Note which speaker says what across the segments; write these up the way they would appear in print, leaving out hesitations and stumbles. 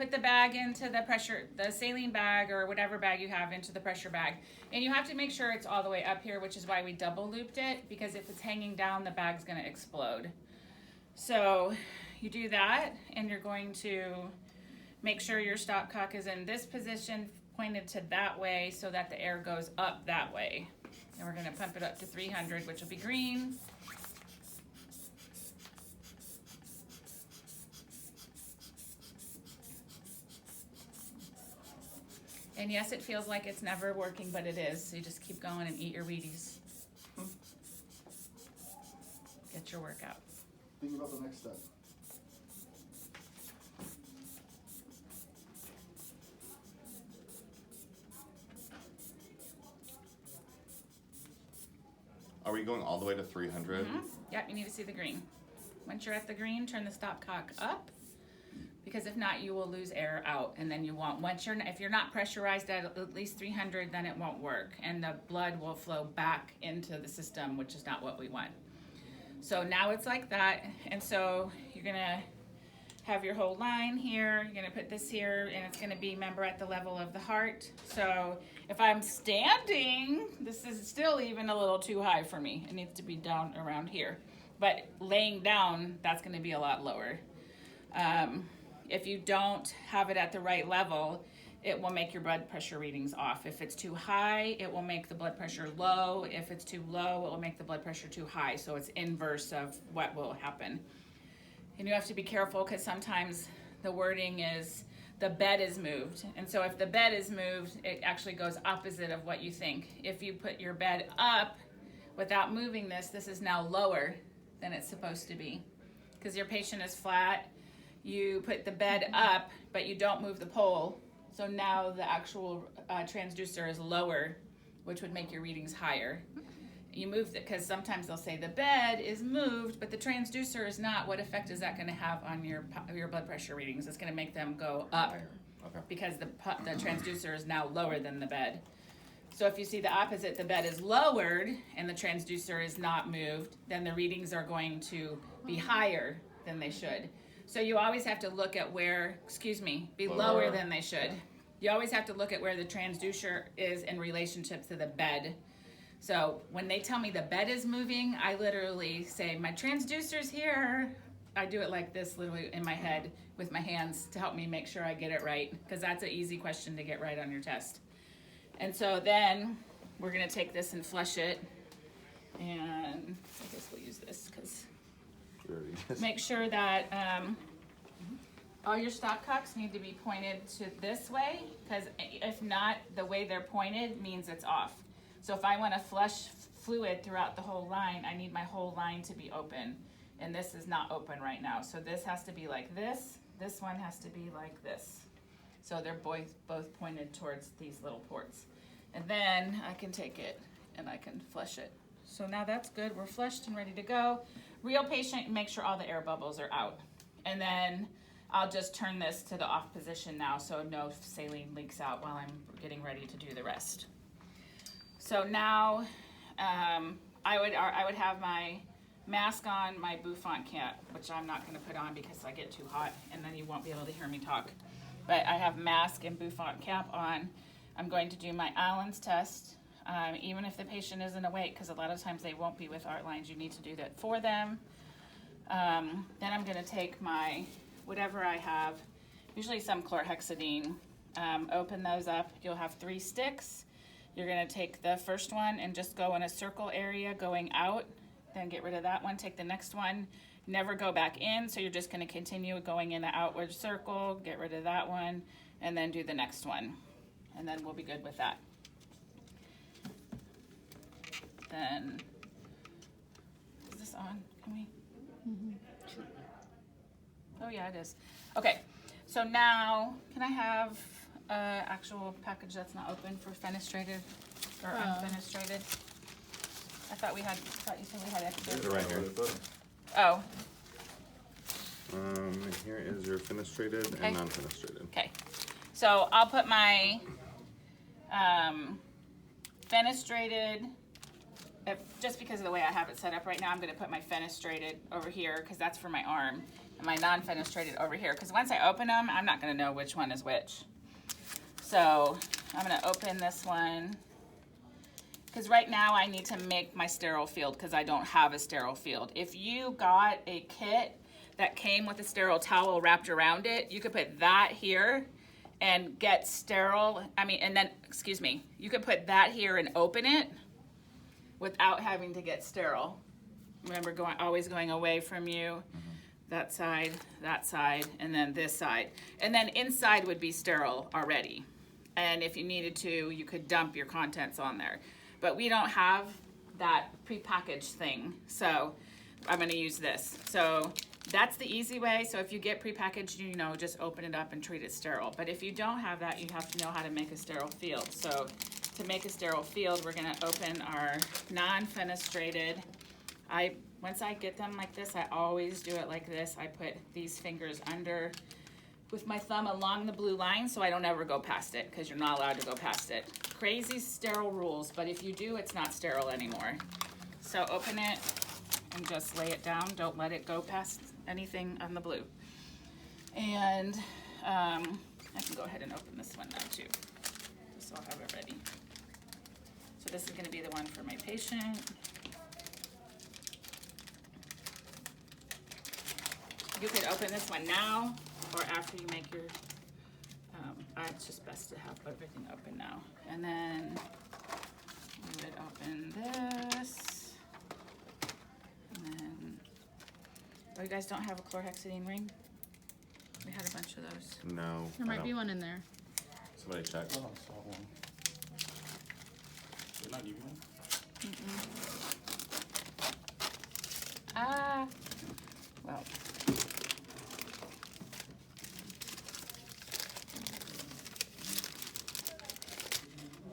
Speaker 1: put the bag into the saline bag or whatever bag you have into the pressure bag. And you have to make sure it's all the way up here, which is why we double looped it, because if it's hanging down, the bag's gonna explode. So you do that, and you're going to make sure your stopcock is in this position, pointed to that way, so that the air goes up that way. And we're gonna pump it up to 300, which will be green. And yes, it feels like it's never working, but it is. So you just keep going and eat your Wheaties. Get your workout.
Speaker 2: Think about the next step.
Speaker 3: Are we going all the way to 300?
Speaker 1: Mm-hmm. Yep, you need to see the green. Once you're at the green, turn the stopcock up, because if not, you will lose air out, and then you won't. If you're not pressurized at least 300, then it won't work, and the blood will flow back into the system, which is not what we want. So now it's like that, and so you're gonna have your whole line here. You're gonna put this here, and it's gonna be, remember, at the level of the heart. So if I'm standing, this is still even a little too high for me. It needs to be down around here. But laying down, that's gonna be a lot lower. If you don't have it at the right level, it will make your blood pressure readings off. If it's too high, it will make the blood pressure low. If it's too low, it will make the blood pressure too high. So it's inverse of what will happen. And you have to be careful, because sometimes the wording is the bed is moved. And so if the bed is moved, it actually goes opposite of what you think. If you put your bed up without moving this is now lower than it's supposed to be. Because your patient is flat, you put the bed up, but you don't move the pole. So now the actual transducer is lower, which would make your readings higher. You move it, because sometimes they'll say the bed is moved, but the transducer is not. What effect is that going to have on your blood pressure readings? It's going to make them go up, because the transducer is now lower than the bed. So if you see the opposite, the bed is lowered and the transducer is not moved, then the readings are going to be higher than they should. So you always have to look at where, be lower than they should. You always have to look at where the transducer is in relationship to the bed. So when they tell me the bed is moving, I literally say, my transducer's here. I do it like this, literally in my head with my hands, to help me make sure I get it right, because that's an easy question to get right on your test. And so then we're gonna take this and flush it. And I guess we'll use this, because make sure that all your stopcocks need to be pointed to this way, because if not, the way they're pointed means it's off. So if I want to flush fluid throughout the whole line, I need my whole line to be open, and this is not open right now. So this has to be like this. This one has to be like this. So they're both pointed towards these little ports. And then I can take it and I can flush it. So now that's good. We're flushed and ready to go. Real patient, make sure all the air bubbles are out. And then I'll just turn this to the off position now, so no saline leaks out while I'm getting ready to do the rest. So now I would have my mask on, my bouffant cap, which I'm not going to put on because I get too hot, and then you won't be able to hear me talk. But I have mask and bouffant cap on. I'm going to do my Allen's test, even if the patient isn't awake, because a lot of times they won't be with Art Lines. You need to do that for them. Then I'm going to take my whatever I have, usually some chlorhexidine. Open those up. You'll have 3 sticks. You're going to take the first one and just go in a circle area going out, then get rid of that one. Take the next one, never go back in, so you're just going to continue going in the outward circle, get rid of that one, and then do the next one, and then we'll be good with that. Then, is this on? Can we? Mm-hmm. Oh yeah, it is. Okay, so now can I have actual package that's not open for fenestrated or unfenestrated? I thought you said we had extra.
Speaker 3: They're right here.
Speaker 1: Oh.
Speaker 3: Here is your fenestrated and non-fenestrated.
Speaker 1: Okay. So I'll put my fenestrated, just because of the way I have it set up right now, I'm going to put my fenestrated over here because that's for my arm. and my non-fenestrated over here. Because once I open them, I'm not going to know which one is which. So I'm going to open this one. Because right now I need to make my sterile field because I don't have a sterile field. If you got a kit that came with a sterile towel wrapped around it, you could put that here and get sterile. You could put that here and open it without having to get sterile. Remember, always going away from you. That side, and then this side. And then inside would be sterile already. And if you needed to, you could dump your contents on there. But we don't have that prepackaged thing, so I'm gonna use this. So that's the easy way. So if you get prepackaged, you know, just open it up and treat it sterile. But if you don't have that, you have to know how to make a sterile field. So to make a sterile field, we're gonna open our non-fenestrated. Once I get them like this, I always do it like this. I put these fingers under with my thumb along the blue line so I don't ever go past it, because you're not allowed to go past it. Crazy sterile rules, but if you do, it's not sterile anymore. So open it and just lay it down. Don't let it go past anything on the blue. And I can go ahead and open this one now too, just so I'll have it ready. So this is gonna be the one for my patient. You could open this one now or after you make your, it's just best to have everything open now. And then we would open this. And then, oh, you guys don't have a chlorhexidine ring? We had a bunch of those.
Speaker 3: No.
Speaker 2: There might be one in there.
Speaker 3: Somebody check.
Speaker 4: Oh, I saw one. They're not even one?
Speaker 1: Well.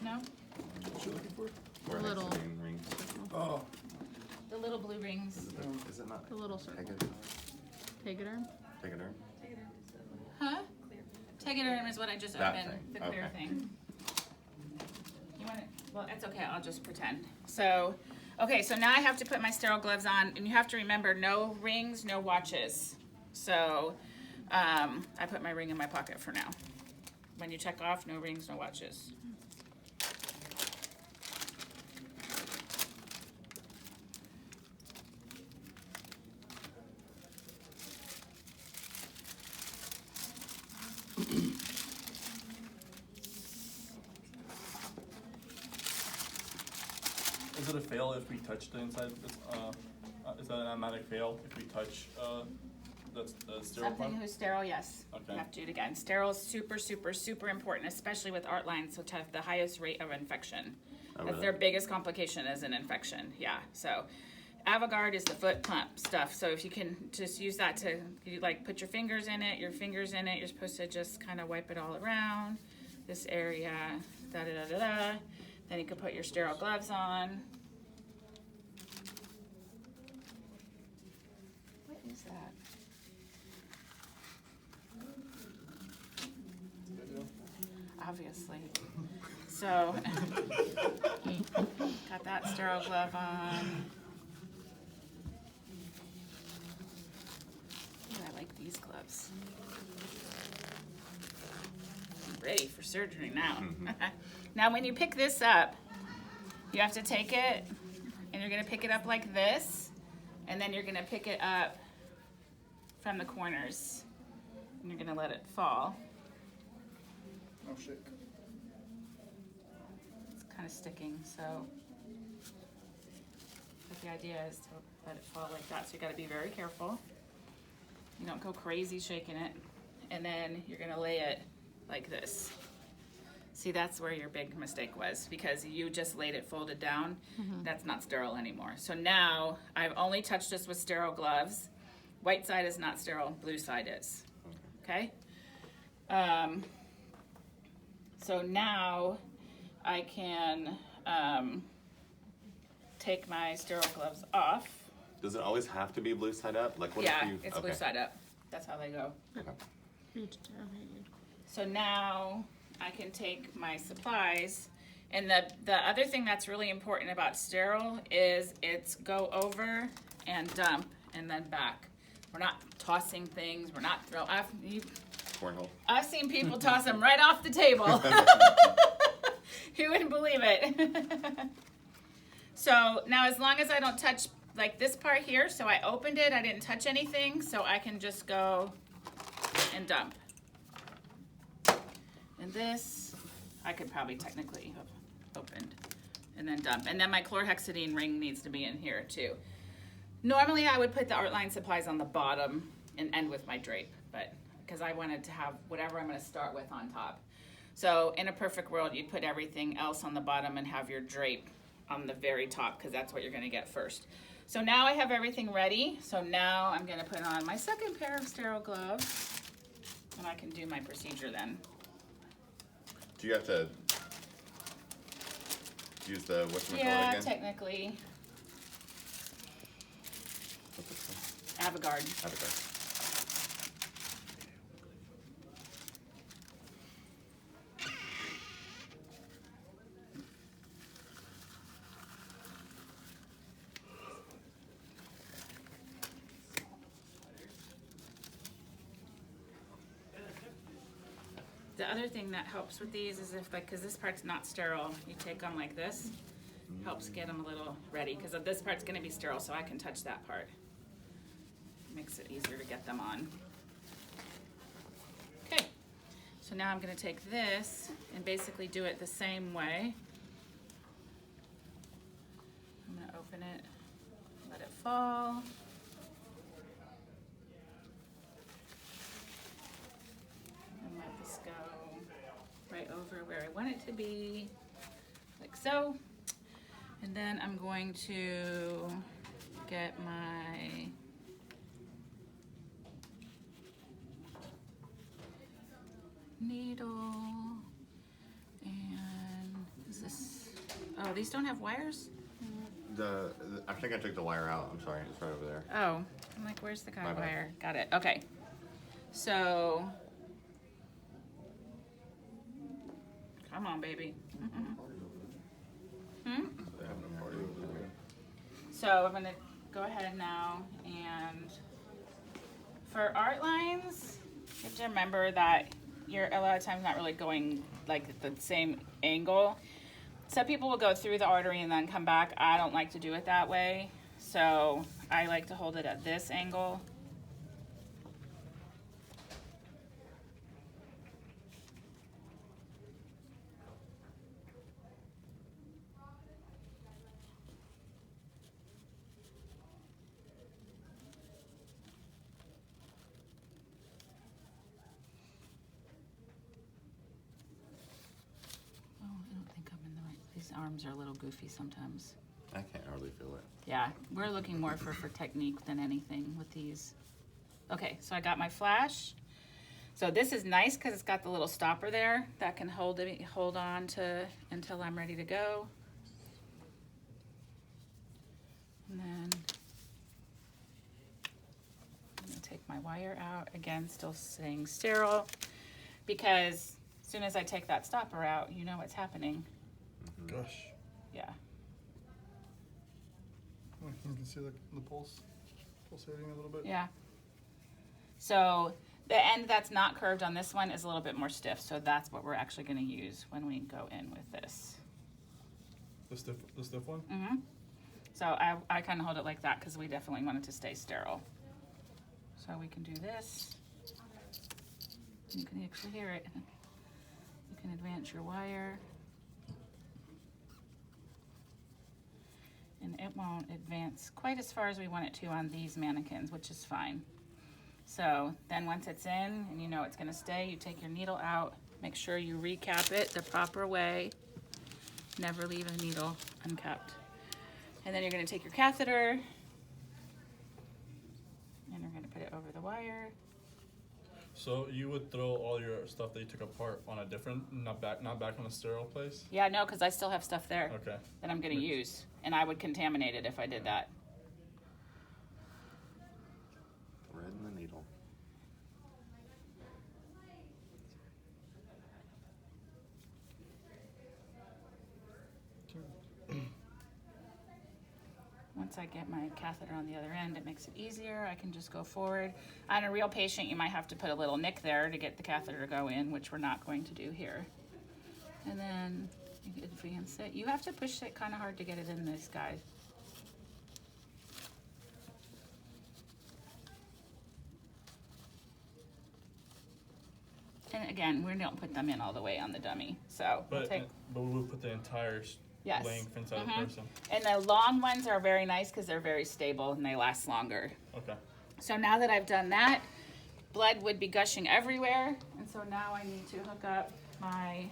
Speaker 1: No?
Speaker 4: What you looking for?
Speaker 3: Or
Speaker 2: Little.
Speaker 3: hexadine ring.
Speaker 4: Oh.
Speaker 1: The little blue rings.
Speaker 3: Is it not?
Speaker 2: The little circle.
Speaker 3: Tegaderm?
Speaker 2: Tegaderm?
Speaker 1: Huh? Tegaderm is what I just
Speaker 3: That
Speaker 1: opened.
Speaker 3: thing.
Speaker 1: The clear
Speaker 3: Okay.
Speaker 1: thing. You want it? Well, it's okay. I'll just pretend. So, okay, so now I have to put my sterile gloves on, and you have to remember no rings, no watches. So, I put my ring in my pocket for now. When you check off, no rings, no watches.
Speaker 4: Is it a fail if we touch the inside? Is that an automatic fail if we touch that's the sterile
Speaker 1: Something
Speaker 4: part?
Speaker 1: who's sterile, yes.
Speaker 4: Okay.
Speaker 1: You have to do it again. Sterile is super, super, super important, especially with art lines, which have the highest rate of infection.
Speaker 3: Oh,
Speaker 1: That's
Speaker 3: really?
Speaker 1: their biggest complication is an infection, yeah. So Avogard is the foot pump stuff. So if you can just use that to, you like put your fingers in it, you're supposed to just kind of wipe it all around this area, da-da-da-da-da. Then you can put your sterile gloves on. What is that? Obviously. So, got that sterile glove on. Ooh, I like these gloves. I'm ready for surgery now. Now, when you pick this up, you have to take it, and you're gonna pick it up like this, and then you're gonna pick it up from the corners, and you're gonna let it fall.
Speaker 4: Oh shit.
Speaker 1: It's kind of sticking, so. But the idea is to let it fall like that, so you gotta be very careful. You don't go crazy shaking it, and then you're gonna lay it like this. See, that's where your big mistake was, because you just laid it folded down. That's not sterile anymore. So now I've only touched this with sterile gloves. White side is not sterile, blue side is. Okay? So now I can take my sterile gloves off.
Speaker 3: Does it always have to be blue side up? Like what
Speaker 1: Yeah,
Speaker 3: if you?
Speaker 1: it's blue side up. That's how they go.
Speaker 3: Okay.
Speaker 1: So now I can take my supplies, and the other thing that's really important about sterile is it's go over and dump and then back. We're not tossing things. We're not throwing.
Speaker 3: Cornhole.
Speaker 1: I've seen people toss them right off the table. You wouldn't believe it. So now as long as I don't touch like this part here, so I opened it, I didn't touch anything, so I can just go and dump. And this, I could probably technically have opened and then dump. And then my chlorhexidine ring needs to be in here too. Normally I would put the Art Line supplies on the bottom and end with my drape, but because I wanted to have whatever I'm going to start with on top. So in a perfect world, you'd put everything else on the bottom and have your drape on the very top because that's what you're going to get first. So now I have everything ready. So now I'm going to put on my second pair of sterile gloves and I can do my procedure then.
Speaker 3: Do you have to use the whatchamacallit
Speaker 1: Yeah,
Speaker 3: again?
Speaker 1: technically.
Speaker 3: What's this one?
Speaker 1: Avogard.
Speaker 3: Avocado.
Speaker 1: The other thing that helps with these is if, like, because this part's not sterile, you take them like this, helps get them a little ready, because this part's going to be sterile, so I can touch that part. Makes it easier to get them on. Okay, so now I'm going to take this and basically do it the same way. I'm going to open it, let it fall. Right over where I want it to be, like so. And then I'm going to get my needle and is this, oh, these don't have wires?
Speaker 3: I think I took the wire out. I'm sorry, it's right over there.
Speaker 1: Oh, I'm like, where's the
Speaker 3: My
Speaker 1: guide
Speaker 3: bad.
Speaker 1: wire? Got it, okay. So, come on, baby. So I'm gonna go ahead now and for Art Lines, you have to remember that you're a lot of times not really going like the same angle. Some people will go through the artery and then come back. I don't like to do it that way. So I like to hold it at this angle. These arms are a little goofy sometimes.
Speaker 3: I can't hardly feel it.
Speaker 1: Yeah, we're looking more for technique than anything with these. Okay, so I got my flash. So this is nice because it's got the little stopper there that can hold on to until I'm ready to go. And then I'm gonna take my wire out, again, still staying sterile, because as soon as I take that stopper out, you know what's happening.
Speaker 4: Gosh.
Speaker 1: Yeah.
Speaker 4: Oh, you can see the pulse pulsating a little bit.
Speaker 1: Yeah. So the end that's not curved on this one is a little bit more stiff, so that's what we're actually going to use when we go in with this.
Speaker 4: The stiff one?
Speaker 1: Mm-hmm. So I kind of hold it like that because we definitely want it to stay sterile. So we can do this. You can actually hear it. You can advance your wire. And it won't advance quite as far as we want it to on these mannequins, which is fine. So then once it's in and you know it's gonna stay, you take your needle out, make sure you recap it the proper way. Never leave a needle uncapped. And then you're gonna take your catheter and you're gonna put it over the wire.
Speaker 4: So you would throw all your stuff that you took apart on a different, not back on a sterile place?
Speaker 1: Yeah, no, because I still have stuff there
Speaker 4: Okay.
Speaker 1: that I'm gonna use, and I would contaminate it if I did that.
Speaker 3: Thread in the needle.
Speaker 1: Once once I get my catheter on the other end, it makes it easier. I can just go forward. On a real patient, you might have to put a little nick there to get the catheter to go in, which we're not going to do here. And then you advance it. You have to push it kind of hard to get it in this, guys. And again, we don't put them in all the way on the dummy. So we'll
Speaker 4: But
Speaker 1: take,
Speaker 4: we will put the entire
Speaker 1: Yes.
Speaker 4: length inside the person.
Speaker 1: and the long ones are very nice because they're very stable and they last longer.
Speaker 4: Okay.
Speaker 1: So now that I've done that, blood would be gushing everywhere. And so now I need to hook up my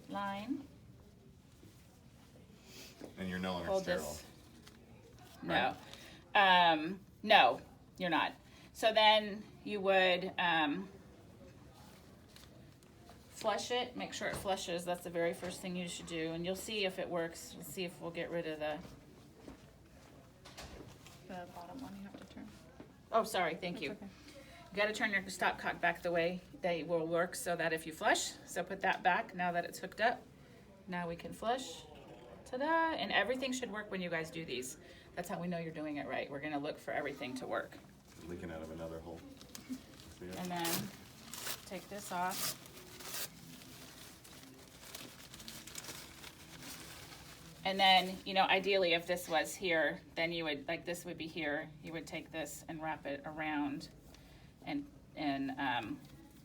Speaker 1: line.
Speaker 3: And you're no longer
Speaker 1: Hold
Speaker 3: sterile.
Speaker 1: this. No. No, you're not. So then you would flush it, make sure it flushes. That's the very first thing you should do. And you'll see if it works. We'll see if we'll get rid of the
Speaker 2: bottom one you have to turn.
Speaker 1: Oh, sorry, thank you.
Speaker 2: okay.
Speaker 1: You gotta turn your stopcock back the way they will work so that if you flush, so put that back now that it's hooked up. Now we can flush. Ta-da! And everything should work when you guys do these. That's how we know you're doing it right. We're gonna look for everything to work.
Speaker 3: Leaking out of another hole. See it?
Speaker 1: And then take this off. And then, you know, ideally if this was here, then you would, like this would be here, you would take this and wrap it around and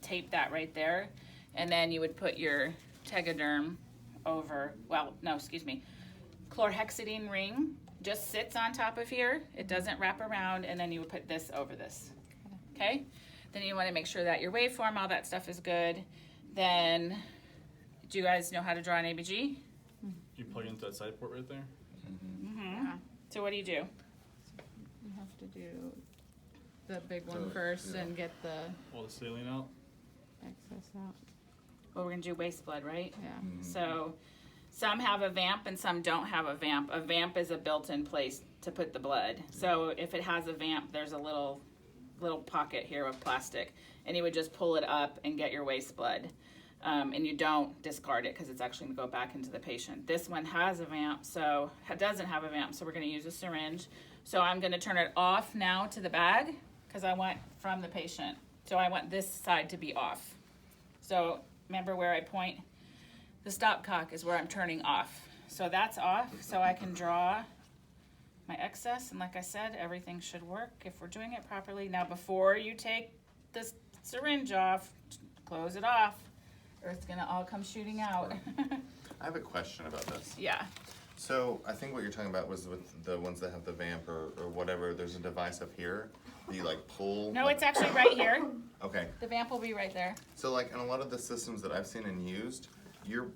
Speaker 1: tape that right there. And then you would put your Tegaderm over, well, no, excuse me, chlorhexidine ring just sits on top of here. It doesn't wrap around, and then you would put this over this, okay? Then you wanna make sure that your waveform, all that stuff is good. Then, do you guys know how to draw an ABG?
Speaker 4: You plug into that side port right there.
Speaker 1: Mm-hmm. So what do?
Speaker 2: You have to do the big one
Speaker 3: So,
Speaker 2: first
Speaker 3: yeah.
Speaker 2: and get the
Speaker 4: Pull the saline out.
Speaker 2: excess out.
Speaker 1: Well, we're gonna do waste blood, right?
Speaker 2: Yeah.
Speaker 1: So some have a vamp and some don't have a vamp. A vamp is a built-in place to put the blood. So if it has a vamp, there's a little pocket here of plastic, and you would just pull it up and get your waste blood. And you don't discard it because it's actually gonna go back into the patient. This one has a vamp, so it doesn't have a vamp, so we're gonna use a syringe. So I'm gonna turn it off now to the bag because I want from the patient. So I want this side to be off. So remember where I point? The stopcock is where I'm turning off. So that's off, so I can draw my excess, and like I said, everything should work if we're doing it properly. Now before you take this syringe off, close it off, or it's gonna all come shooting out.
Speaker 3: I have a question about this.
Speaker 1: Yeah,
Speaker 3: So I think what you're talking about was with the ones that have the vamp or whatever, there's a device up here that you like pull.
Speaker 1: no, it's actually right here.
Speaker 3: Okay,
Speaker 1: The vamp will be right there.
Speaker 3: so like in a lot of the systems that I've seen and used, you're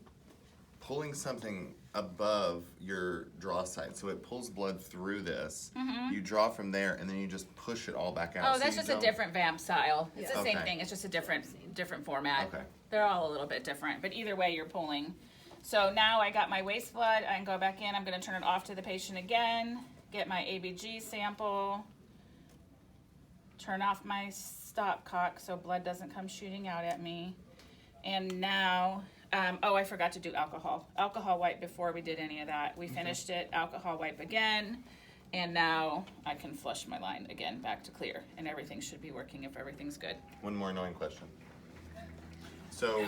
Speaker 3: pulling something above your draw site. So it pulls blood through this, you draw from there, and then you just push it all back out.
Speaker 1: Oh,
Speaker 3: So
Speaker 1: that's
Speaker 3: you
Speaker 1: just a
Speaker 3: don't-
Speaker 1: different vamp style. It's the same
Speaker 3: Okay.
Speaker 1: thing, it's just a different format.
Speaker 3: Okay.
Speaker 1: They're all a little bit different, but either way you're pulling. So now I got my waste blood, I can go back in, I'm gonna turn it off to the patient again, get my ABG sample, turn off my stopcock so blood doesn't come shooting out at me. And now, oh, I forgot to do alcohol. Alcohol wipe before we did any of that. We finished it, alcohol wipe again, and now I can flush my line again back to clear, and everything should be working if everything's good.
Speaker 3: One more annoying question. So,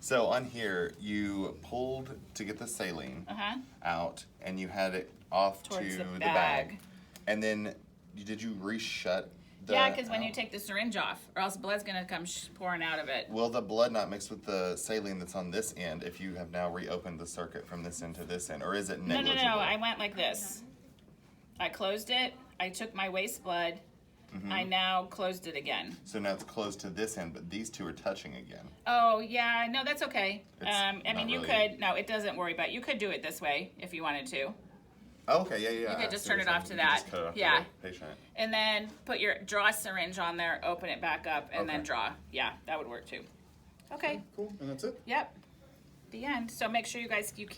Speaker 3: so on here, you pulled to get the saline out, and you had it off
Speaker 1: Towards
Speaker 3: to
Speaker 1: the
Speaker 3: the
Speaker 1: bag.
Speaker 3: bag. And then, did you re-shut the?
Speaker 1: Yeah, because when you take the syringe off, or else blood's gonna come pouring out of it.
Speaker 3: Will the blood not mix with the saline that's on this end if you have now reopened the circuit from this end to this end, or is it
Speaker 1: No,
Speaker 3: negligible?
Speaker 1: no, no, I went like this. I closed it, I took my waste blood, I now closed it again.
Speaker 3: So now it's closed to this end, but these two are touching again.
Speaker 1: Oh, yeah, no, that's okay.
Speaker 3: It's
Speaker 1: I mean,
Speaker 3: not
Speaker 1: you
Speaker 3: really-
Speaker 1: could, no, it doesn't worry about, you could do it this way if you wanted to.
Speaker 3: Oh, okay, yeah.
Speaker 1: You could
Speaker 3: I
Speaker 1: just
Speaker 3: see
Speaker 1: turn
Speaker 3: what
Speaker 1: it
Speaker 3: you're
Speaker 1: off
Speaker 3: saying.
Speaker 1: to
Speaker 3: You
Speaker 1: that.
Speaker 3: just cut it off to
Speaker 1: Yeah.
Speaker 3: the patient.
Speaker 1: And then put your draw syringe on there, open it back up, and then
Speaker 3: Okay.
Speaker 1: draw. Yeah, that would work too. Okay,
Speaker 3: Cool, and that's it.
Speaker 1: yep. The end. So make sure you guys, you